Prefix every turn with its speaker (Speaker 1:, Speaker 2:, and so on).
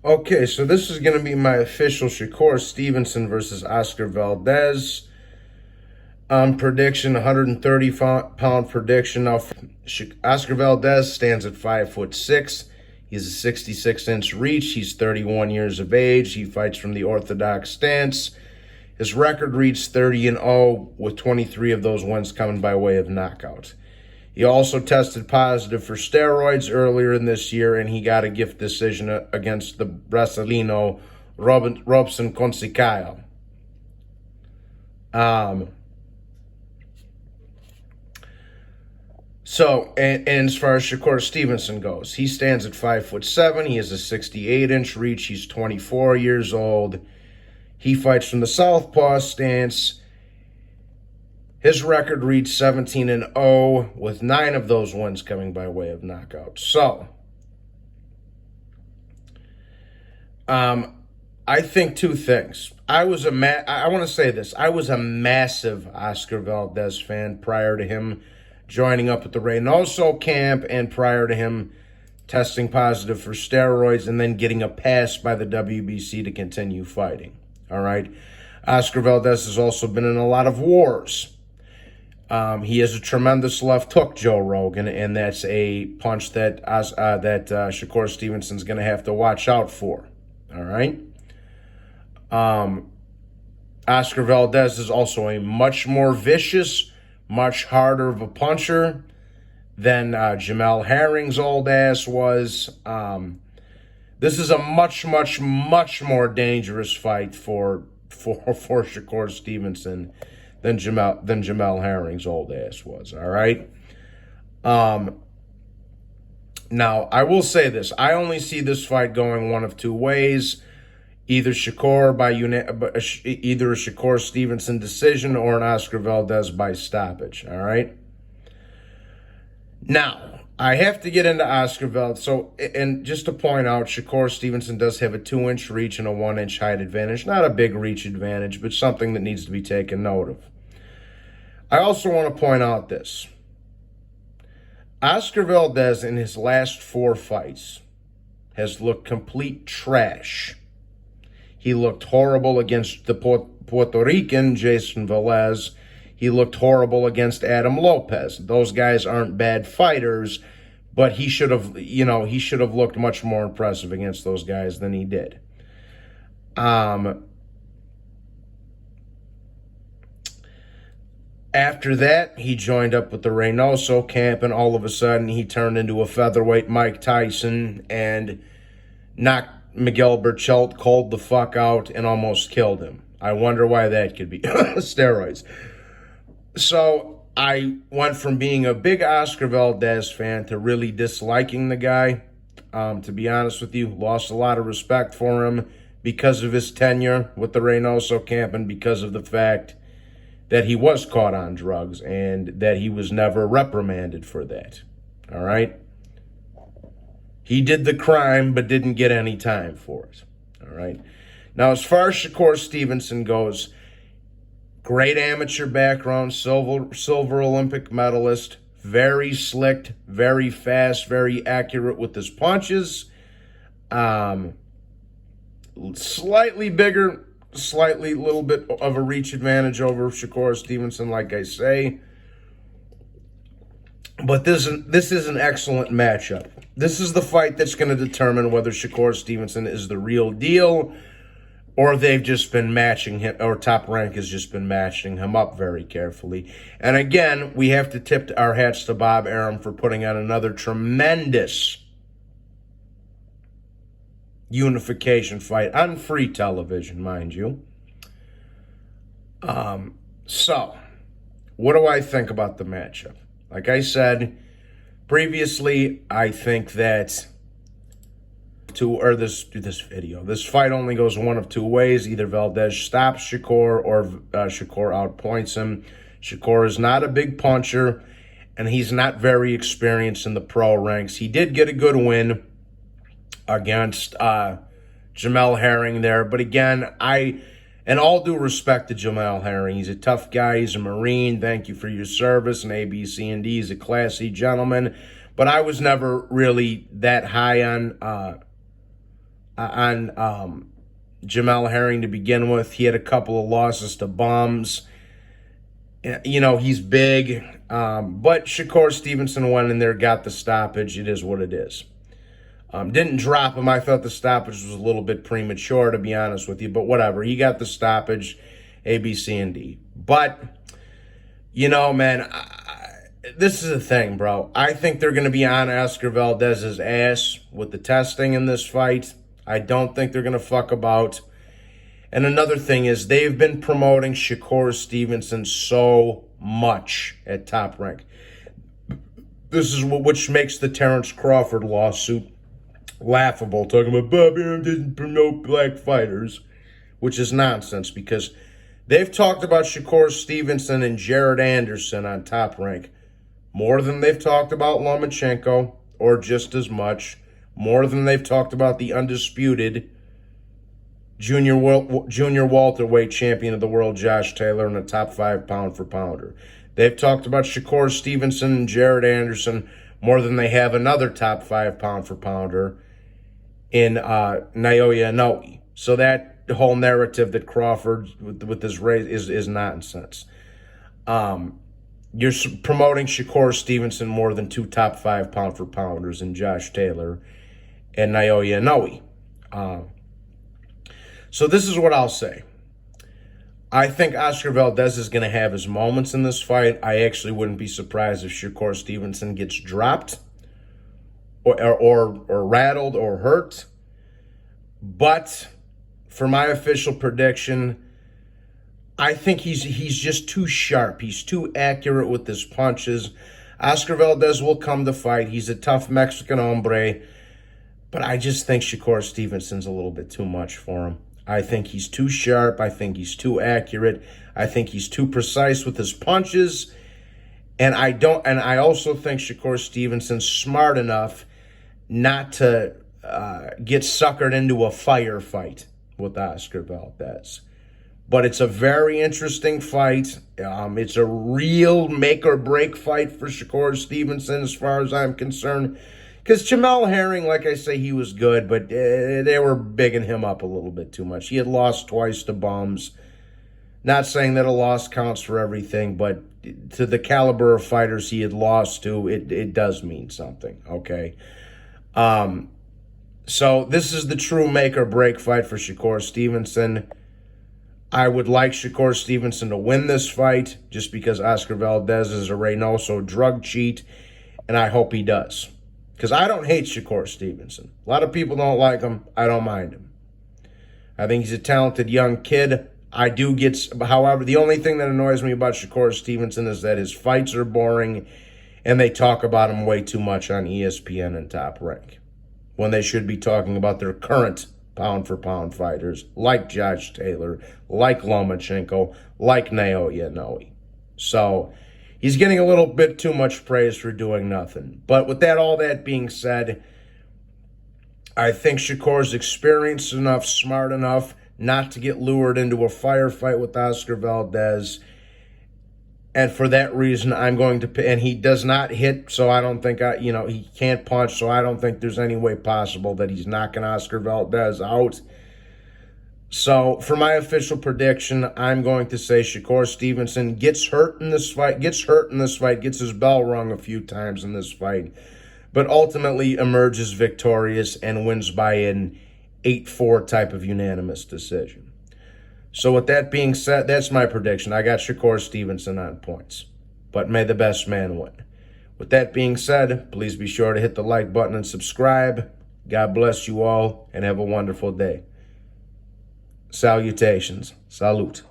Speaker 1: Okay, so this is going to be my official Shakur Stevenson versus Oscar Valdez prediction, 130-pound prediction. Now, Oscar Valdez stands at 5'6". He's a 66-inch reach. He's 31 years of age. He fights from the orthodox stance. His record reads 30-0, with 23 of those wins coming by way of knockout. He also tested positive for steroids earlier in this year, and he got a gift decision against the Brasilino Robson Fonseca. And as far as Shakur Stevenson goes, he stands at 5'7". He has a 68-inch reach. He's 24 years old. He fights from the southpaw stance. His record reads 17-0, with 9 of those wins coming by way of knockout. So, I think two things. I want to say this. I was a massive Oscar Valdez fan prior to him joining up with the Reynoso camp and prior to him testing positive for steroids and then getting a pass by the WBC to continue fighting. All right? Oscar Valdez has also been in a lot of wars. He has a tremendous left hook, Joe Rogan, and that's a punch that Shakur Stevenson's going to have to watch out for. All right? Oscar Valdez is also a much more vicious, much harder of a puncher than Jamel Herring's old ass was. This is a much, much, much more dangerous fight for Shakur Stevenson than Jamel Herring's old ass was. All right. Now I will say this: I only see this fight going one of two ways. Either a Shakur Stevenson decision or an Oscar Valdez by stoppage. All right. Now I have to get into Oscar Valdez. So, and just to point out, Shakur Stevenson does have a 2-inch reach and a 1-inch height advantage. Not a big reach advantage, but something that needs to be taken note of. I also want to point out this. Oscar Valdez in his last 4 fights has looked complete trash. He looked horrible against the Puerto Rican, Jason Velez. He looked horrible against Adam Lopez. Those guys aren't bad fighters, but he should have looked much more impressive against those guys than he did. After that, he joined up with the Reynoso camp, and all of a sudden, he turned into a featherweight Mike Tyson and knocked Miguel Berchelt cold the fuck out and almost killed him. I wonder why that could be. Steroids. So I went from being a big Oscar Valdez fan to really disliking the guy. To be honest with you, lost a lot of respect for him because of his tenure with the Reynoso camp and because of the fact that he was caught on drugs and that he was never reprimanded for that. All right? He did the crime but didn't get any time for it. All right? Now, as far as Shakur Stevenson goes, great amateur background, silver Olympic medalist, very slick, very fast, very accurate with his punches. Slightly bigger, little bit of a reach advantage over Shakur Stevenson, like I say. But this is an excellent matchup. This is the fight that's going to determine whether Shakur Stevenson is the real deal or they've just been matching him, or Top Rank has just been matching him up very carefully. And again, we have to tip our hats to Bob Arum for putting on another tremendous unification fight on free television, mind you. So, what do I think about the matchup? Like I said previously, I think that this fight only goes one of two ways. Either Valdez stops Shakur or Shakur outpoints him. Shakur is not a big puncher, and he's not very experienced in the pro ranks. He did get a good win against Jamel Herring there. But again, and all due respect to Jamel Herring, he's a tough guy. He's a Marine. Thank you for your service. And A, B, C, and D. He's a classy gentleman. But I was never really that high on Jamel Herring to begin with. He had a couple of losses to bums. You know, he's big. But Shakur Stevenson went in there, got the stoppage. It is what it is. Didn't drop him. I thought the stoppage was a little bit premature, to be honest with you. But whatever. He got the stoppage, A, B, C, and D. But, you know, man, this is the thing, bro. I think they're going to be on Oscar Valdez's ass with the testing in this fight. I don't think they're going to fuck about. And another thing is they've been promoting Shakur Stevenson so much at Top Rank. This is which makes the Terrence Crawford lawsuit laughable, talking about Bobby didn't promote black fighters, which is nonsense because they've talked about Shakur Stevenson and Jared Anderson on Top Rank more than they've talked about Lomachenko, or just as much, more than they've talked about the undisputed junior welterweight champion of the world, Josh Taylor, and a top 5 pound for pounder. They've talked about Shakur Stevenson and Jared Anderson more than they have another top 5 pound for pounder in Naoya Inoue. So that whole narrative that Crawford with this race is nonsense. You're promoting Shakur Stevenson more than 2 top 5 pound for pounders in Josh Taylor and Naoya Inoue. So this is what I'll say. I think Oscar Valdez is going to have his moments in this fight. I actually wouldn't be surprised if Shakur Stevenson gets dropped or rattled or hurt. But for my official prediction, I think he's just too sharp. He's too accurate with his punches. Oscar Valdez will come to fight. He's a tough Mexican hombre. But I just think Shakur Stevenson's a little bit too much for him. I think he's too sharp. I think he's too accurate. I think he's too precise with his punches. And I also think Shakur Stevenson's smart enough not to get suckered into a firefight with Oscar Valdez. But it's a very interesting fight. It's a real make-or-break fight for Shakur Stevenson as far as I'm concerned. Because Jamel Herring, like I say, he was good, but they were bigging him up a little bit too much. He had lost twice to bums. Not saying that a loss counts for everything, but to the caliber of fighters he had lost to, it does mean something, okay? So this is the true make-or-break fight for Shakur Stevenson. I would like Shakur Stevenson to win this fight just because Oscar Valdez is a Reynoso drug cheat, and I hope he does. Because I don't hate Shakur Stevenson. A lot of people don't like him. I don't mind him. I think he's a talented young kid. However, the only thing that annoys me about Shakur Stevenson is that his fights are boring and they talk about him way too much on ESPN and Top Rank when they should be talking about their current pound-for-pound fighters like Josh Taylor, like Lomachenko, like Naoya Inoue. So he's getting a little bit too much praise for doing nothing. But with all that being said, I think Shakur's experienced enough, smart enough not to get lured into a firefight with Oscar Valdez. And for that reason, I'm going to, and he does not hit, so I don't think, he can't punch, so I don't think there's any way possible that he's knocking Oscar Valdez out. So for my official prediction, I'm going to say Shakur Stevenson gets hurt in this fight, gets his bell rung a few times in this fight, but ultimately emerges victorious and wins by an 8-4 type of unanimous decision. So with that being said, that's my prediction. I got Shakur Stevenson on points, but may the best man win. With that being said, please be sure to hit the like button and subscribe. God bless you all and have a wonderful day. Salutations. Salute.